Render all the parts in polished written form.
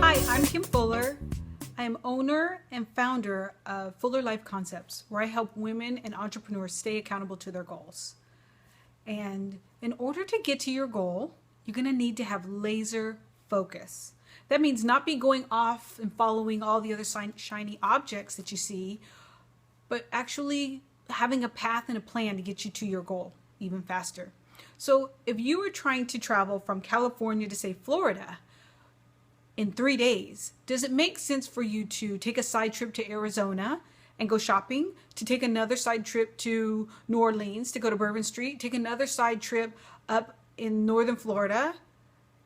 Hi, I'm Kim Fuller. I am owner and founder of Fuller Life Concepts, where I help women and entrepreneurs stay accountable to their goals. And in order to get to your goal, you're going to need to have laser focus. That means not be going off and following all the other shiny objects that you see, but actually having a path and a plan to get you to your goal even faster. So if you were trying to travel from California to, say, Florida in 3 days, does it make sense for you to take a side trip to Arizona and go shopping, to take another side trip to New Orleans to go to Bourbon Street, take another side trip up in northern Florida?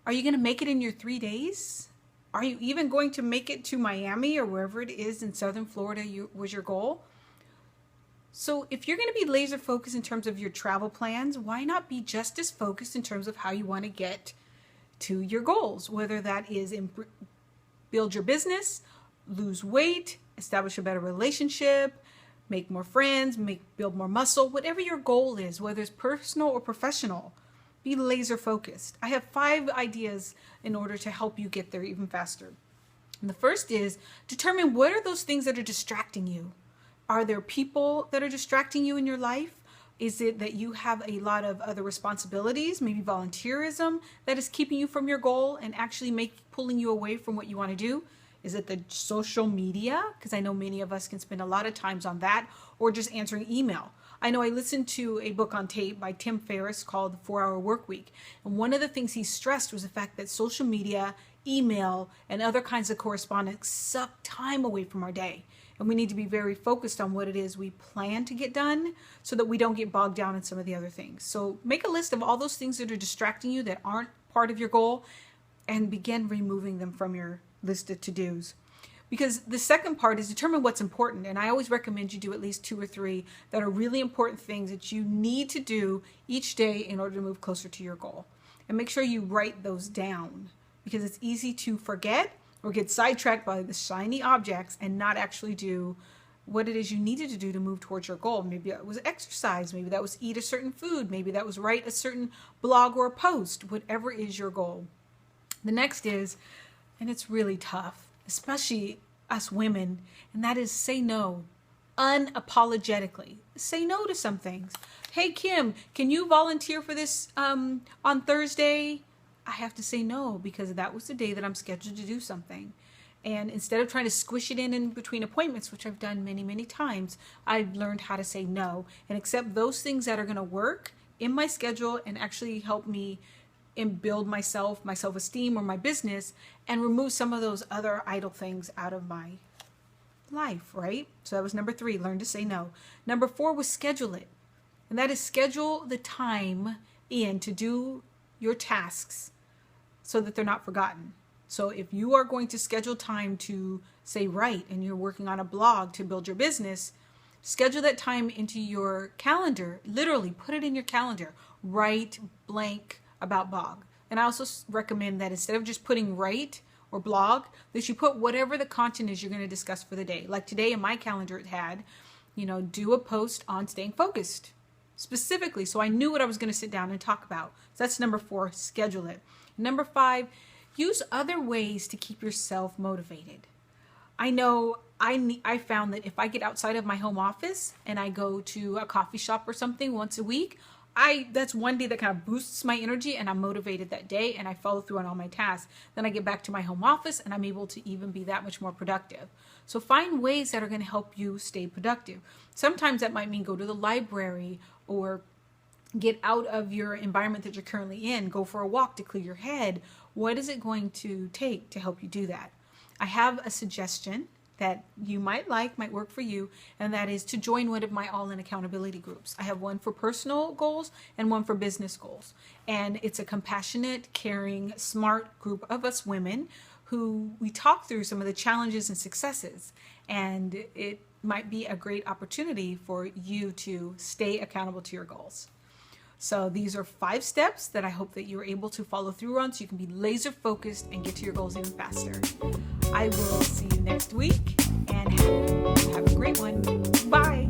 Are you going to make it in your 3 days? Are you even going to make it to Miami or wherever it is in southern Florida was your goal? So if you're going to be laser focused in terms of your travel plans, why not be just as focused in terms of how you want to get to your goals, whether that is build your business, lose weight, establish a better relationship, make more friends, build more muscle, whatever your goal is, whether it's personal or professional, be laser focused. I have 5 ideas in order to help you get there even faster. And the first is determine what are those things that are distracting you. Are there people that are distracting you in your life? Is it that you have a lot of other responsibilities, maybe volunteerism, that is keeping you from your goal and actually pulling you away from what you want to do? Is it the social media? Because I know many of us can spend a lot of times on that, or just answering email. I know I listened to a book on tape by Tim Ferriss called The 4-Hour Workweek. And one of the things he stressed was the fact that social media, email, and other kinds of correspondence suck time away from our day. And we need to be very focused on what it is we plan to get done so that we don't get bogged down in some of the other things. So make a list of all those things that are distracting you that aren't part of your goal and begin removing them from your list of to-dos. Because the second part is determine what's important. And I always recommend you do at least 2 or 3 that are really important things that you need to do each day in order to move closer to your goal. And make sure you write those down, because it's easy to forget or get sidetracked by the shiny objects and not actually do what it is you needed to do to move towards your goal. Maybe that was exercise, maybe that was eat a certain food, maybe that was write a certain blog or a post, whatever is your goal. The next is, and it's really tough, especially us women, and that is say no unapologetically. Say no to some things. Hey Kim, can you volunteer for this on Thursday? I have to say no because that was the day that I'm scheduled to do something. And instead of trying to squish it in between appointments, which I've done many, many times, I've learned how to say no and accept those things that are going to work in my schedule and actually help me and build my self-esteem or my business, and remove some of those other idle things out of my life, right? So that was number 3, learn to say no. Number 4 was schedule it. And that is schedule the time in to do your tasks so that they're not forgotten. So if you are going to schedule time to, say, write, and you're working on a blog to build your business, schedule that time into your calendar. Literally put it in your calendar. Write blank about blog. And I also recommend that instead of just putting write or blog, that you put whatever the content is you're going to discuss for the day. Like today in my calendar it had, do a post on staying focused specifically. So I knew what I was going to sit down and talk about. So that's number 4, schedule it. Number 5, use other ways to keep yourself motivated. I know I found that if I get outside of my home office and I go to a coffee shop or something once a week, that's one day that kind of boosts my energy and I'm motivated that day and I follow through on all my tasks. Then I get back to my home office and I'm able to even be that much more productive. So find ways that are going to help you stay productive. Sometimes that might mean go to the library or get out of your environment that you're currently in, go for a walk to clear your head. What is it going to take to help you do that? I have a suggestion that you might work for you, and that is to join one of my all-in accountability groups. I have one for personal goals and one for business goals. And it's a compassionate, caring, smart group of us women who we talk through some of the challenges and successes. And it might be a great opportunity for you to stay accountable to your goals. So these are 5 steps that I hope that you're able to follow through on so you can be laser focused and get to your goals even faster. I will see you next week and have a great one. Bye.